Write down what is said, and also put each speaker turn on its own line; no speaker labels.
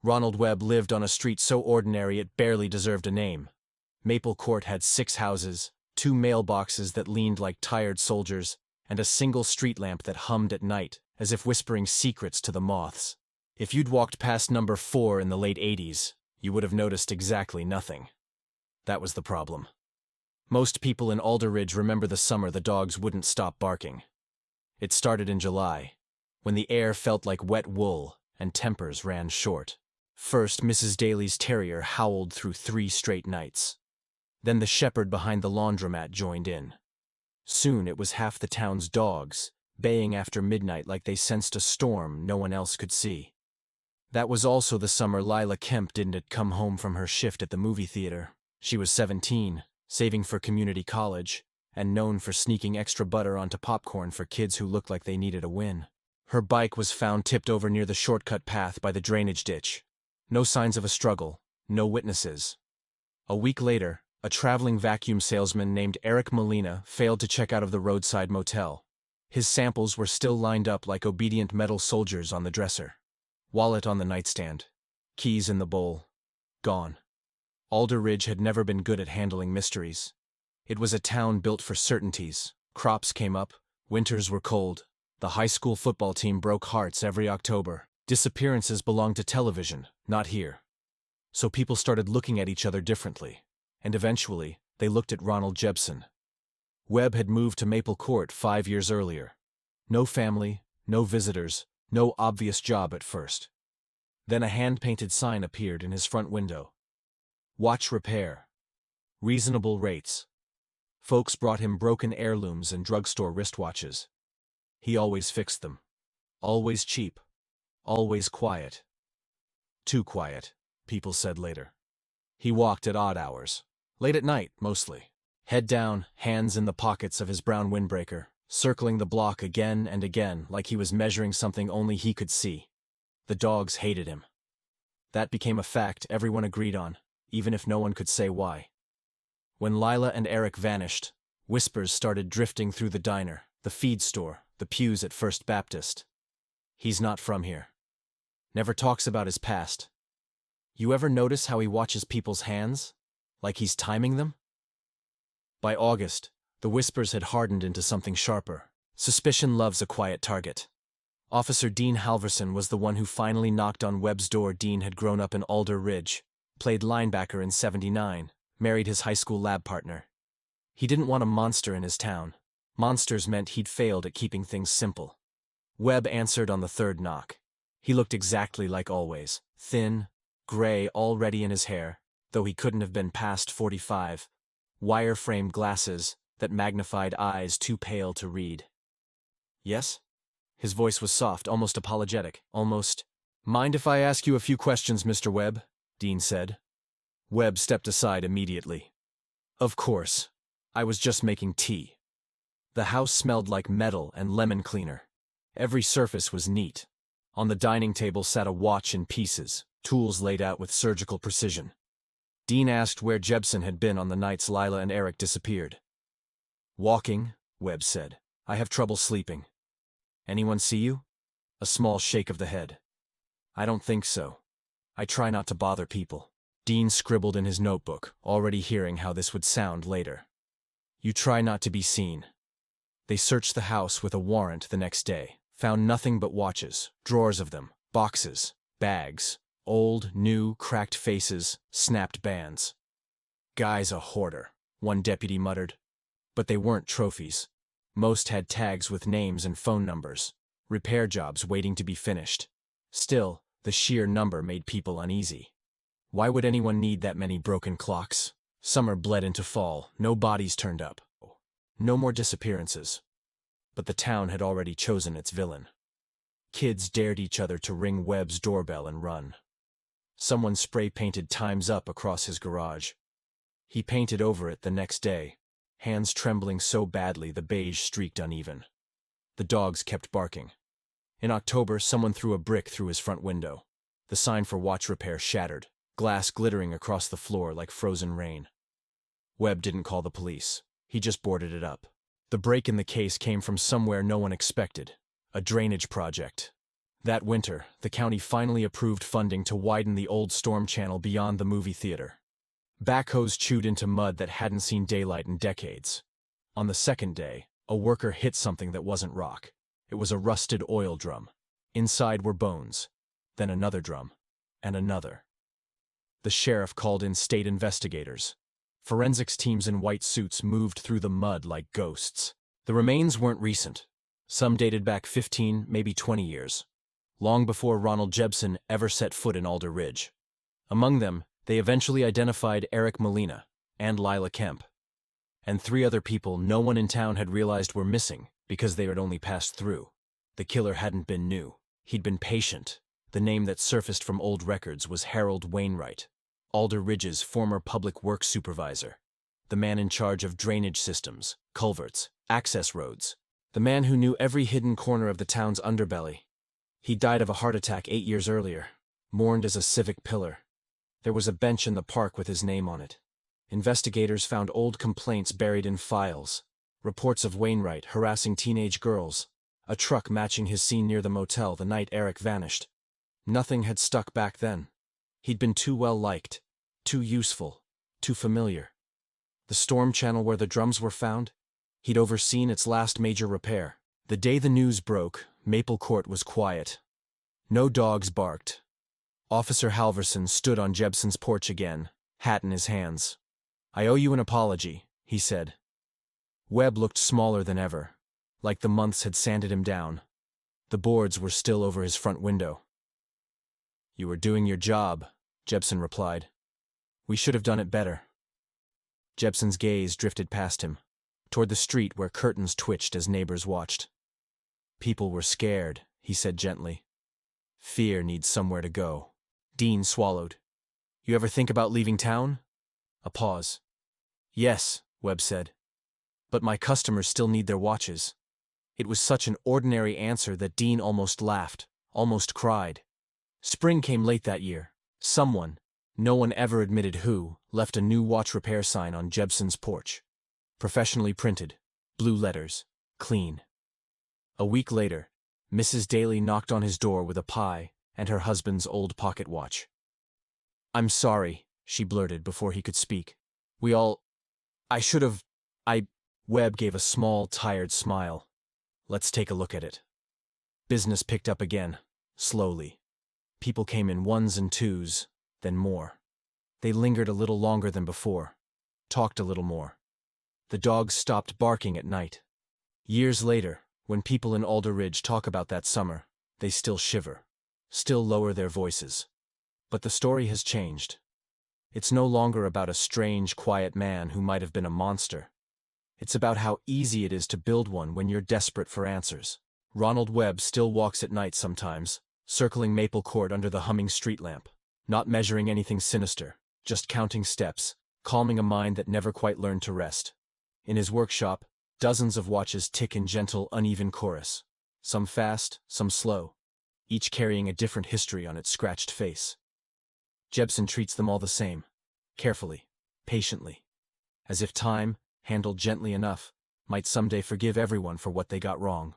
Ronald Webb lived on a street so ordinary it barely deserved a name. Maple Court had 6 houses, 2 mailboxes that leaned like tired soldiers, and a single street lamp that hummed at night, as if whispering secrets to the moths. If you'd walked past number 4 in the late 80s, you would have noticed exactly nothing. That was the problem. Most people in Alder Ridge remember the summer the dogs wouldn't stop barking. It started in July, when the air felt like wet wool and tempers ran short. First, Mrs. Daly's terrier howled through 3 straight nights. Then the shepherd behind the laundromat joined in. Soon it was half the town's dogs, baying after midnight like they sensed a storm no one else could see. That was also the summer Lila Kemp didn't come home from her shift at the movie theater. She was 17, saving for community college, and known for sneaking extra butter onto popcorn for kids who looked like they needed a win. Her bike was found tipped over near the shortcut path by the drainage ditch. No signs of a struggle, no witnesses. A week later, a traveling vacuum salesman named Eric Molina failed to check out of the roadside motel. His samples were still lined up like obedient metal soldiers on the dresser. Wallet on the nightstand. Keys in the bowl. Gone. Alder Ridge had never been good at handling mysteries. It was a town built for certainties. Crops came up, winters were cold. The high school football team broke hearts every October. Disappearances belonged to television, not here. So people started looking at each other differently, and eventually, they looked at Ronald Jebson. Webb had moved to Maple Court 5 years earlier. No family, no visitors, no obvious job at first. Then a hand-painted sign appeared in his front window. Watch repair. Reasonable rates. Folks brought him broken heirlooms and drugstore wristwatches. He always fixed them. Always cheap. Always quiet. Too quiet, people said later. He walked at odd hours. Late at night, mostly. Head down, hands in the pockets of his brown windbreaker, circling the block again and again like he was measuring something only he could see. The dogs hated him. That became a fact everyone agreed on, even if no one could say why. When Lila and Eric vanished, whispers started drifting through the diner, the feed store, the pews at First Baptist. He's not from here. Never talks about his past. You ever notice how he watches people's hands? Like he's timing them? By August, the whispers had hardened into something sharper. Suspicion loves a quiet target. Officer Dean Halverson was the one who finally knocked on Webb's door. Dean had grown up in Alder Ridge, played linebacker in '79, married his high school lab partner. He didn't want a monster in his town. Monsters meant he'd failed at keeping things simple. Webb answered on the 3rd knock. He looked exactly like always, thin, gray already in his hair, though he couldn't have been past 45, wire-framed glasses that magnified eyes too pale to read. Yes? His voice was soft, almost apologetic, almost. Mind if I ask you a few questions, Mr. Webb? Dean said. Webb stepped aside immediately. Of course. I was just making tea. The house smelled like metal and lemon cleaner. Every surface was neat. On the dining table sat a watch in pieces, tools laid out with surgical precision. Dean asked where Jebson had been on the nights Lila and Eric disappeared. Walking, Webb said. I have trouble sleeping. Anyone see you? A small shake of the head. I don't think so. I try not to bother people. Dean scribbled in his notebook, already hearing how this would sound later. You try not to be seen. They searched the house with a warrant the next day, found nothing but watches, drawers of them, boxes, bags, old, new, cracked faces, snapped bands. Guy's a hoarder, one deputy muttered. But they weren't trophies. Most had tags with names and phone numbers, repair jobs waiting to be finished. Still, the sheer number made people uneasy. Why would anyone need that many broken clocks? Summer bled into fall, no bodies turned up. No more disappearances. But the town had already chosen its villain. Kids dared each other to ring Webb's doorbell and run. Someone spray-painted "Time's Up" across his garage. He painted over it the next day, hands trembling so badly the beige streaked uneven. The dogs kept barking. In October, someone threw a brick through his front window. The sign for watch repair shattered, glass glittering across the floor like frozen rain. Webb didn't call the police. He just boarded it up. The break in the case came from somewhere no one expected. A drainage project. That winter, the county finally approved funding to widen the old storm channel beyond the movie theater. Backhoes chewed into mud that hadn't seen daylight in decades. On the second day, a worker hit something that wasn't rock. It was a rusted oil drum. Inside were bones. Then another drum. And another. The sheriff called in state investigators. Forensics teams in white suits moved through the mud like ghosts. The remains weren't recent. Some dated back 15, maybe 20 years. Long before Ronald Jebsen ever set foot in Alder Ridge. Among them, they eventually identified Eric Molina and Lila Kemp. And 3 other people no one in town had realized were missing because they had only passed through. The killer hadn't been new. He'd been patient. The name that surfaced from old records was Harold Wainwright, Alder Ridge's former public works supervisor. The man in charge of drainage systems, culverts, access roads. The man who knew every hidden corner of the town's underbelly. He died of a heart attack 8 years earlier, mourned as a civic pillar. There was a bench in the park with his name on it. Investigators found old complaints buried in files, reports of Wainwright harassing teenage girls, a truck matching his scene near the motel the night Eric vanished. Nothing had stuck back then. He'd been too well liked, too useful, too familiar. The storm channel where the drums were found? He'd overseen its last major repair. The day the news broke, Maple Court was quiet. No dogs barked. Officer Halverson stood on Jebsen's porch again, hat in his hands. "I owe you an apology," he said. Webb looked smaller than ever, like the months had sanded him down. The boards were still over his front window. "You were doing your job," Jebsen replied. "We should have done it better." Jebsen's gaze drifted past him, toward the street where curtains twitched as neighbors watched. "People were scared," he said gently. "Fear needs somewhere to go." Dean swallowed. "You ever think about leaving town?" A pause. "Yes," Webb said. "But my customers still need their watches." It was such an ordinary answer that Dean almost laughed, almost cried. Spring came late that year. Someone, no one ever admitted who, left a new watch repair sign on Jebsen's porch. Professionally printed, blue letters, clean. A week later, Mrs. Daly knocked on his door with a pie and her husband's old pocket watch. "I'm sorry," she blurted before he could speak. I should have, Webb gave a small, tired smile. "Let's take a look at it." Business picked up again, slowly. People came in ones and twos, then more. They lingered a little longer than before, talked a little more. The dogs stopped barking at night. Years later, when people in Alder Ridge talk about that summer, they still shiver, still lower their voices. But the story has changed. It's no longer about a strange, quiet man who might have been a monster. It's about how easy it is to build one when you're desperate for answers. Ronald Webb still walks at night sometimes, circling Maple Court under the humming street lamp, not measuring anything sinister, just counting steps, calming a mind that never quite learned to rest. In his workshop, dozens of watches tick in gentle, uneven chorus, some fast, some slow, each carrying a different history on its scratched face. Jebsen treats them all the same, carefully, patiently, as if time, handled gently enough, might someday forgive everyone for what they got wrong.